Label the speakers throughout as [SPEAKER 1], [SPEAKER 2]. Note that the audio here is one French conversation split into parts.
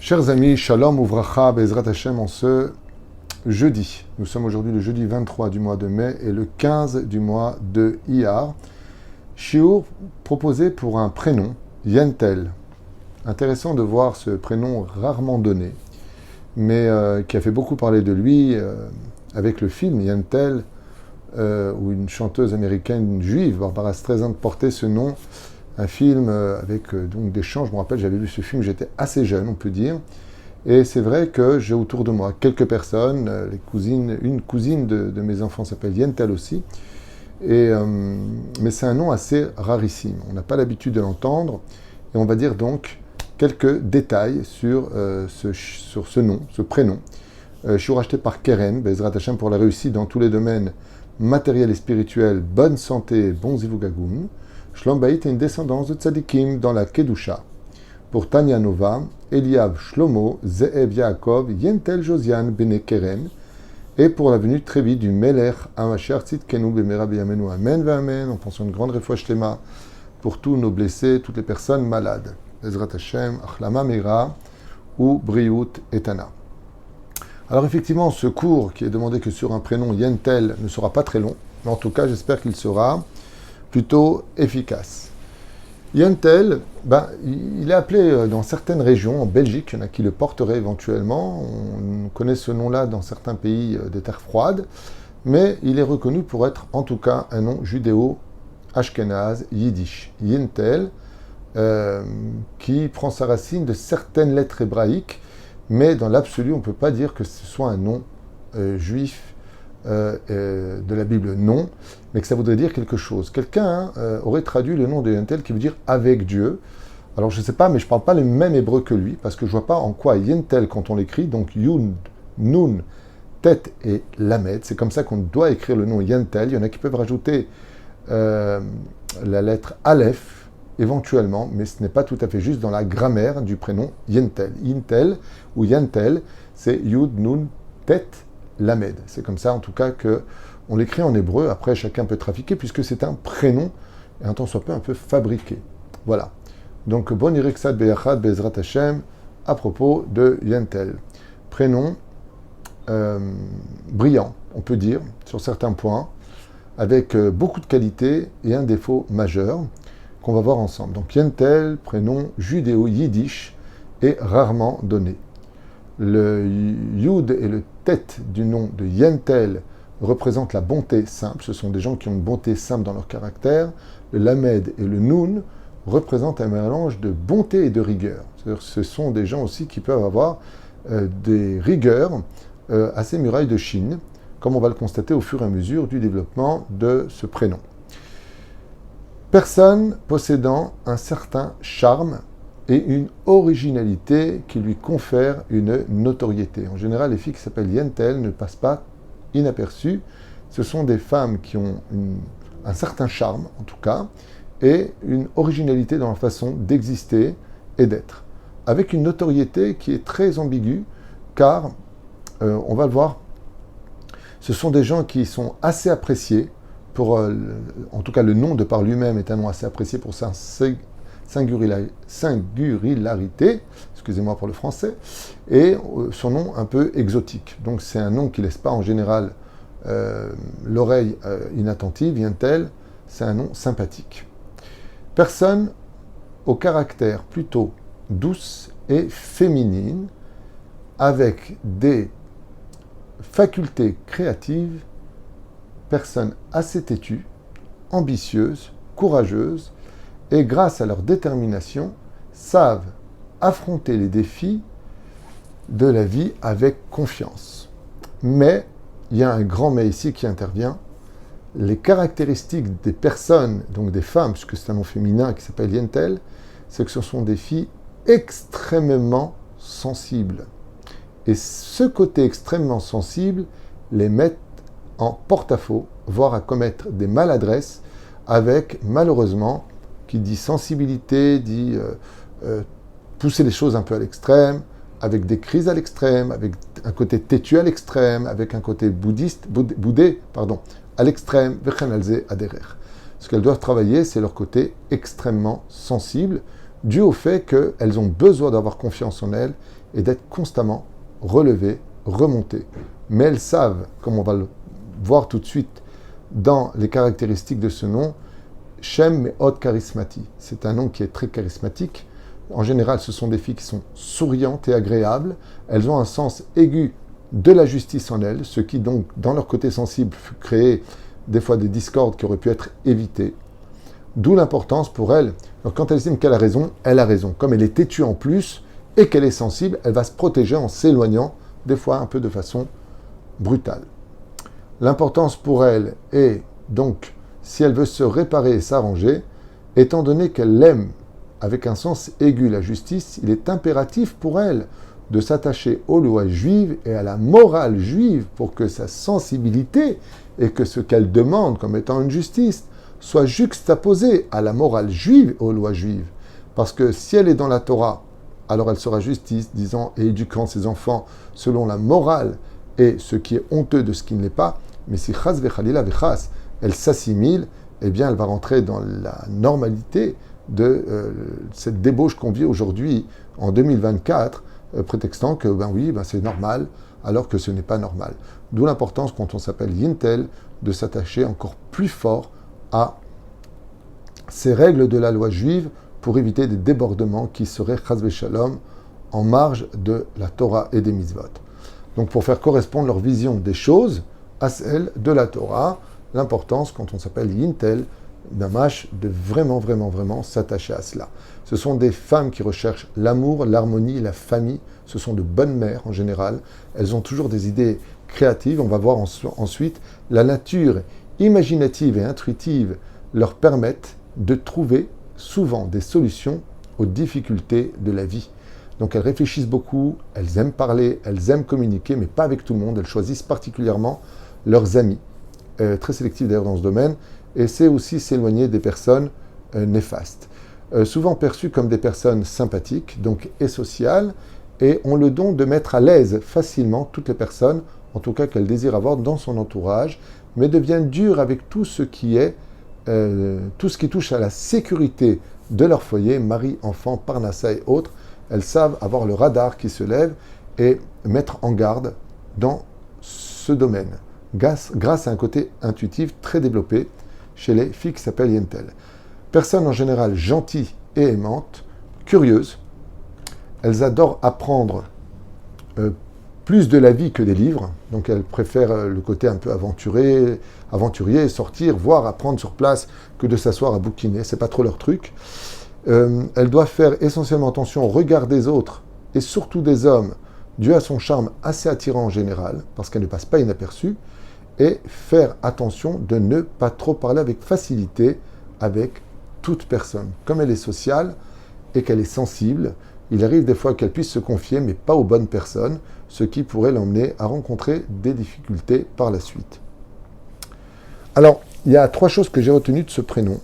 [SPEAKER 1] Chers amis, Shalom Uvracha Bezrat Hashem en ce jeudi. Nous sommes aujourd'hui le jeudi 23 du mois de mai et le 15 du mois de Iyar. Shiur proposé pour un prénom, Yentel. Intéressant de voir ce prénom rarement donné, mais qui a fait beaucoup parler de lui avec le film Yentel, où une chanteuse américaine juive, Barbara Streisand, portait ce nom. Un film avec donc des chants. Je me rappelle, j'avais vu ce film, j'étais assez jeune, on peut dire. Et c'est vrai que j'ai autour de moi quelques personnes, une cousine de mes enfants s'appelle Yentel aussi. Mais c'est un nom assez rarissime. On n'a pas l'habitude de l'entendre. Et on va dire donc quelques détails sur ce nom, ce prénom. Je suis racheté par Keren, Bezrat Hashem, pour la réussite dans tous les domaines matériels et spirituels, bonne santé, bon zivugagoun. Shlom Bayit est une descendance de Tzadikim dans la Kedusha. Pour Tanya Nova, Eliav Shlomo, Ze'ev Yaakov, Yentel Josiane, Bene Keren. Et pour la venue très vite du Melech Hamashiach Tzidkenu B'mera B'yamenu Amen V'Amen, en pensant une grande refouach shlema pour tous nos blessés, toutes les personnes malades. Ezrat Hashem, Achlama Meira ou Briut Etana. Alors effectivement, ce cours qui est demandé que sur un prénom Yentel ne sera pas très long, mais en tout cas j'espère qu'il sera plutôt efficace. Yentel, il est appelé dans certaines régions, en Belgique, il y en a qui le porteraient éventuellement, on connaît ce nom-là dans certains pays des terres froides, mais il est reconnu pour être en tout cas un nom judéo-ashkénaze, yiddish. Yentel, qui prend sa racine de certaines lettres hébraïques, mais dans l'absolu, on ne peut pas dire que ce soit un nom juif de la Bible, non, mais que ça voudrait dire quelque chose. Quelqu'un aurait traduit le nom de Yentel qui veut dire « avec Dieu ». Alors je ne sais pas, mais je ne parle pas le même hébreu que lui, parce que je ne vois pas en quoi Yentel, quand on l'écrit, donc Yun, Nun, Tet et Lamed, c'est comme ça qu'on doit écrire le nom Yentel. Il y en a qui peuvent rajouter la lettre Aleph, éventuellement, mais ce n'est pas tout à fait juste dans la grammaire du prénom Yentel. Yentel ou Yentel, c'est Yud, Nun, Tet, Lamed. C'est comme ça, en tout cas, qu'on l'écrit en hébreu. Après, chacun peut trafiquer, puisque c'est un prénom, et un temps soit peu un peu fabriqué. Voilà. Donc, bon Iriksad Beyachad Bezrat Hashem, à propos de Yentel. Prénom brillant, on peut dire, sur certains points, avec beaucoup de qualités et un défaut majeur qu'on va voir ensemble. Donc, Yentel, prénom judéo-yiddish, est rarement donné. Le Yud et le Tet du nom de Yentel représentent la bonté simple. Ce sont des gens qui ont une bonté simple dans leur caractère. Le Lamed et le Nun représentent un mélange de bonté et de rigueur. C'est-à-dire, ce sont des gens aussi qui peuvent avoir des rigueurs à ces murailles de Chine, comme on va le constater au fur et à mesure du développement de ce prénom. Personne possédant un certain charme et une originalité qui lui confère une notoriété. En général, les filles qui s'appellent Yentel ne passent pas inaperçues. Ce sont des femmes qui ont un certain charme, en tout cas, et une originalité dans leur façon d'exister et d'être. Avec une notoriété qui est très ambiguë, car, on va le voir, ce sont des gens qui sont assez appréciés, en tout cas le nom de par lui-même est un nom assez apprécié pour sa singularité, excusez-moi pour le français, et son nom un peu exotique. Donc c'est un nom qui ne laisse pas en général l'oreille inattentive, Yentel, c'est un nom sympathique. Personne au caractère plutôt douce et féminine, avec des facultés créatives, personne assez têtue, ambitieuse, courageuse, et grâce à leur détermination, savent affronter les défis de la vie avec confiance. Mais, il y a un grand mais ici qui intervient, les caractéristiques des personnes, donc des femmes, puisque c'est un nom féminin qui s'appelle Yentel, c'est que ce sont des filles extrêmement sensibles. Et ce côté extrêmement sensible les met en porte-à-faux, voire à commettre des maladresses avec, malheureusement, qui dit sensibilité, dit pousser les choses un peu à l'extrême, avec des crises à l'extrême, avec un côté têtu à l'extrême, avec un côté boudé à l'extrême, vechenalze aderer. Ce qu'elles doivent travailler, c'est leur côté extrêmement sensible, dû au fait qu'elles ont besoin d'avoir confiance en elles et d'être constamment relevées, remontées. Mais elles savent, comme on va le voir tout de suite dans les caractéristiques de ce nom, Shem Me'od Charismati. C'est un nom qui est très charismatique. En général, ce sont des filles qui sont souriantes et agréables. Elles ont un sens aigu de la justice en elles, ce qui donc, dans leur côté sensible, crée des fois des discordes qui auraient pu être évitées. D'où l'importance pour elle. Donc, quand elle estime qu'elle a raison, elle a raison. Comme elle est têtue en plus et qu'elle est sensible, elle va se protéger en s'éloignant, des fois un peu de façon brutale. L'importance pour elle est donc, si elle veut se réparer et s'arranger, étant donné qu'elle aime avec un sens aigu la justice, il est impératif pour elle de s'attacher aux lois juives et à la morale juive pour que sa sensibilité et que ce qu'elle demande comme étant une justice soit juxtaposée à la morale juive et aux lois juives. Parce que si elle est dans la Torah, alors elle sera justice, disant et éduquant ses enfants selon la morale et ce qui est honteux de ce qui ne l'est pas. Mais si chas vechalila vechas, elle s'assimile, eh bien elle va rentrer dans la normalité de cette débauche qu'on vit aujourd'hui en 2024, prétextant que c'est normal, alors que ce n'est pas normal. D'où l'importance, quand on s'appelle Yintel, de s'attacher encore plus fort à ces règles de la loi juive pour éviter des débordements qui seraient chas v'shalom en marge de la Torah et des mitzvot. Donc pour faire correspondre leur vision des choses à celle de la Torah, l'importance, quand on s'appelle Yintel, Damash, de vraiment s'attacher à cela. Ce sont des femmes qui recherchent l'amour, l'harmonie, la famille. Ce sont de bonnes mères en général. Elles ont toujours des idées créatives. On va voir ensuite la nature imaginative et intuitive leur permettent de trouver souvent des solutions aux difficultés de la vie. Donc elles réfléchissent beaucoup, elles aiment parler, elles aiment communiquer, mais pas avec tout le monde. Elles choisissent particulièrement leurs amis. Très sélectif d'ailleurs dans ce domaine. Et c'est aussi s'éloigner des personnes néfastes. Souvent perçues comme des personnes sympathiques, donc et sociales, et ont le don de mettre à l'aise facilement toutes les personnes, en tout cas qu'elles désirent avoir dans son entourage, mais deviennent dures avec tout ce qui est, tout ce qui touche à la sécurité de leur foyer, mari, enfant, parnassa et autres. Elles savent avoir le radar qui se lève et mettre en garde dans ce domaine, grâce à un côté intuitif très développé chez les filles qui s'appellent Yintel. Personnes en général gentilles et aimantes, curieuses. Elles adorent apprendre plus de la vie que des livres. Donc elles préfèrent le côté un peu aventurier, sortir, voir, apprendre sur place que de s'asseoir à bouquiner. C'est pas trop leur truc. Elles doivent faire essentiellement attention au regard des autres et surtout des hommes, dû à son charme assez attirant en général, parce qu'elle ne passe pas inaperçue, et faire attention de ne pas trop parler avec facilité avec toute personne. Comme elle est sociale et qu'elle est sensible, il arrive des fois qu'elle puisse se confier, mais pas aux bonnes personnes, ce qui pourrait l'emmener à rencontrer des difficultés par la suite. Alors, il y a 3 choses que j'ai retenues de ce prénom.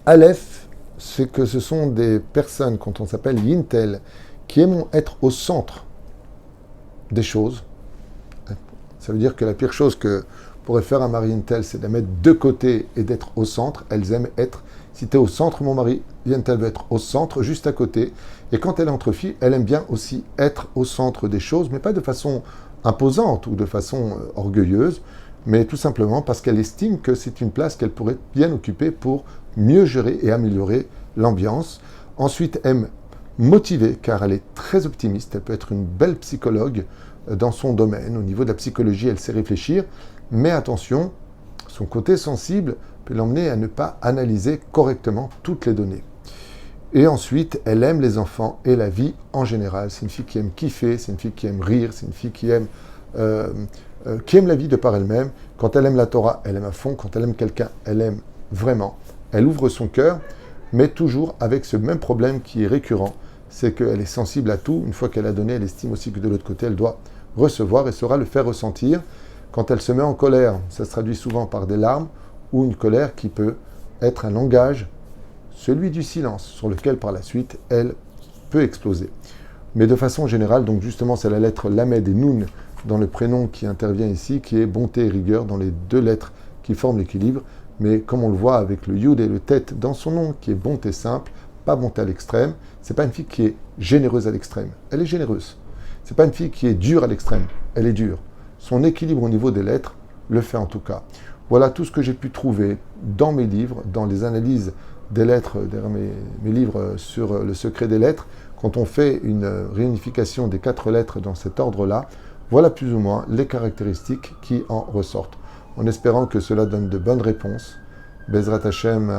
[SPEAKER 1] Aleph, c'est que ce sont des personnes, quand on s'appelle Yintel, qui aiment être au centre des choses. Ça veut dire que la pire chose que pourrait faire un mari Yintel, c'est de la mettre de côté et d'être au centre. Elles aiment être, si tu es au centre, mon mari Yintel veut être au centre, juste à côté. Et quand elle est entre filles, elle aime bien aussi être au centre des choses, mais pas de façon imposante ou de façon orgueilleuse, mais tout simplement parce qu'elle estime que c'est une place qu'elle pourrait bien occuper pour mieux gérer et améliorer l'ambiance. Ensuite, aime motiver, car elle est très optimiste, elle peut être une belle psychologue dans son domaine. Au niveau de la psychologie, elle sait réfléchir, mais attention, son côté sensible peut l'emmener à ne pas analyser correctement toutes les données. Et ensuite, elle aime les enfants et la vie en général. C'est une fille qui aime kiffer, c'est une fille qui aime rire, c'est une fille qui aime la vie de par elle-même. Quand elle aime la Torah, elle aime à fond. Quand elle aime quelqu'un, elle aime vraiment. Elle ouvre son cœur, mais toujours avec ce même problème qui est récurrent, c'est qu'elle est sensible à tout. Une fois qu'elle a donné, elle estime aussi que de l'autre côté, elle doit recevoir et saura le faire ressentir. Quand elle se met en colère, ça se traduit souvent par des larmes ou une colère qui peut être un langage, celui du silence, sur lequel par la suite, elle peut exploser. Mais de façon générale, donc justement, c'est la lettre Lamed et Noun dans le prénom qui intervient ici, qui est bonté et rigueur dans les 2 lettres qui forment l'équilibre. Mais comme on le voit avec le Yud et le Tet dans son nom, qui est bonté simple, pas monter à l'extrême. C'est pas une fille qui est généreuse à l'extrême. Elle est généreuse. C'est pas une fille qui est dure à l'extrême. Elle est dure. Son équilibre au niveau des lettres le fait en tout cas. Voilà tout ce que j'ai pu trouver dans mes livres, dans les analyses des lettres, derrière mes livres sur le secret des lettres. Quand on fait une réunification des 4 lettres dans cet ordre-là, voilà plus ou moins les caractéristiques qui en ressortent. En espérant que cela donne de bonnes réponses. Bezrat Hashem,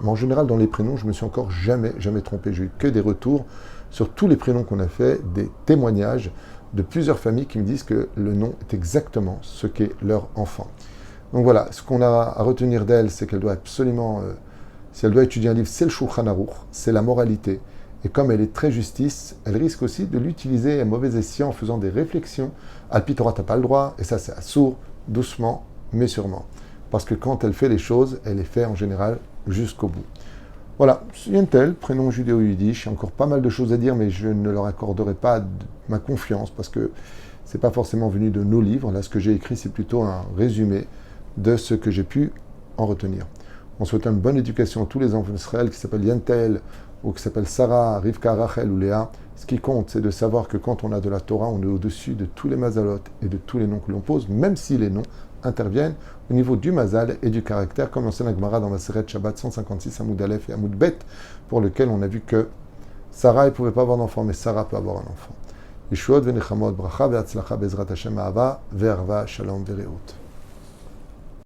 [SPEAKER 1] en général dans les prénoms, je me suis encore jamais trompé. J'ai eu que des retours sur tous les prénoms qu'on a fait, des témoignages de plusieurs familles qui me disent que le nom est exactement ce qu'est leur enfant. Donc voilà, ce qu'on a à retenir d'elle, c'est qu'elle doit absolument, si elle doit étudier un livre, c'est le Shulchan Aruch, c'est la moralité. Et comme elle est très justice, elle risque aussi de l'utiliser à mauvais escient en faisant des réflexions. Alpi Torah, t'as pas le droit, et ça c'est assourd, doucement, mais sûrement. Parce que quand elle fait les choses, elle les fait en général jusqu'au bout. Voilà, Yentel, prénom judéo-yiddish, il y a encore pas mal de choses à dire, mais je ne leur accorderai pas ma confiance, parce que c'est pas forcément venu de nos livres. Là, ce que j'ai écrit, c'est plutôt un résumé de ce que j'ai pu en retenir. On souhaite une bonne éducation à tous les enfants d'Israël qui s'appellent Yentel, ou qui s'appellent Sarah, Rivka, Rachel ou Léa. Ce qui compte, c'est de savoir que quand on a de la Torah, on est au-dessus de tous les mazalot et de tous les noms que l'on pose, même si les noms interviennent au niveau du mazal et du caractère, comme l'enseigne Gemara dans Maseret Shabbat 156, Amoud Aleph et Amoud Bet, pour lequel on a vu que Sarah ne pouvait pas avoir d'enfant, mais Sarah peut avoir un enfant. Yeshuot venechamot bracha ve'atzlacha bezrat Hashem a'ava ve'arva shalom ve'reut.